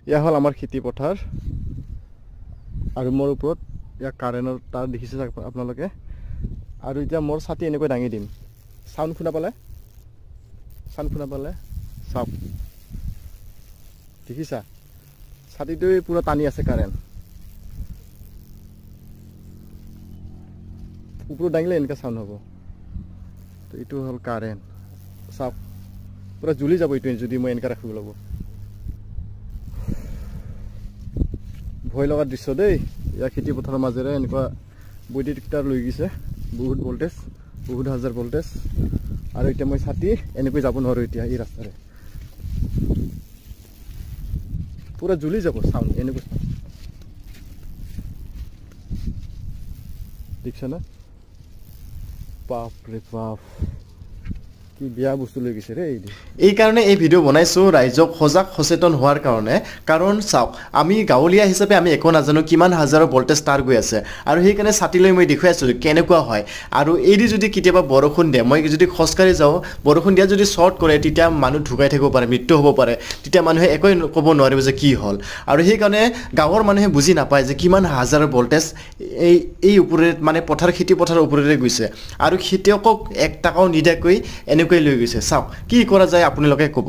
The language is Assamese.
ইয়া হ'ল আমাৰ খেতি পথাৰ আৰু মোৰ ওপৰত ইয়া কাৰেণ্টৰ তাৰ দেখিছে আপোনালোকে আৰু এতিয়া মোৰ ছাতি এনেকৈ দাঙি দিম সাউন্ড শুনা পালে চাওক দেখিছা ছাতিটো পুৰা টানি আছে কাৰেণ্ট ওপৰত দাঙিলে এনেকৈ সাউন্ড হ'ব তো এইটো হ'ল কাৰেণ্ট চাওক পুৰা জ্বলি যাব এইটো যদি মই এনেকৈ ৰাখিব লাগিব ভয় লগা দৃশ্য দেই ইয়াৰ খেতি পথাৰৰ মাজেৰে এনেকুৱা বৈদ্যুতিক তাৰ লৈ গৈছে বহুত ভোল্টেজ বহুত হাজাৰ ভোল্টেজ আৰু এতিয়া মই ছাতি এনেকৈ যাব নোৱাৰো এতিয়া এই ৰাস্তাৰে পুৰা জ্বলি যাব সাউন্ড এনেকৈ দেখিছা না বাপ ৰে বাপ কি বিয়া বস্তু লৈ গৈছে ৰে এই কাৰণে এই ভিডিও বনাইছো ৰাইজক সজাগ সচেতন হোৱাৰ কাৰণে কাৰণ চাওক আমি গাঁৱলীয়া হিচাপে আমি একো নাজানো কিমান হাজাৰৰ ভোল্টেজ তাৰ গৈ আছে আৰু সেই কাৰণে ছাতি লৈ মই দেখুৱাই আছো কেনেকুৱা হয় আৰু এই যদি কেতিয়াবা বৰষুণ দিয়ে মই যদি খোজকাঢ়ি যাওঁ বৰষুণ দিয়া যদি শৰ্ট কৰে তেতিয়া মানুহ ঢুকাই থাকিব পাৰে মৃত্যু হ'ব পাৰে তেতিয়া মানুহে একোই ক'ব নোৱাৰিব যে কি হ'ল আৰু সেই কাৰণে গাঁৱৰ মানুহে বুজি নাপায় যে কিমান হাজাৰৰ ভোল্টেজ এই ওপৰেৰে মানে খেতি পথাৰৰ ওপৰেৰে গৈছে আৰু খেতিয়কক 1 টকাও নিদিয়াকৈ এনেকৈ লৈ গৈছে চাওক কি কৰা যায় আপোনালোকে ক'ব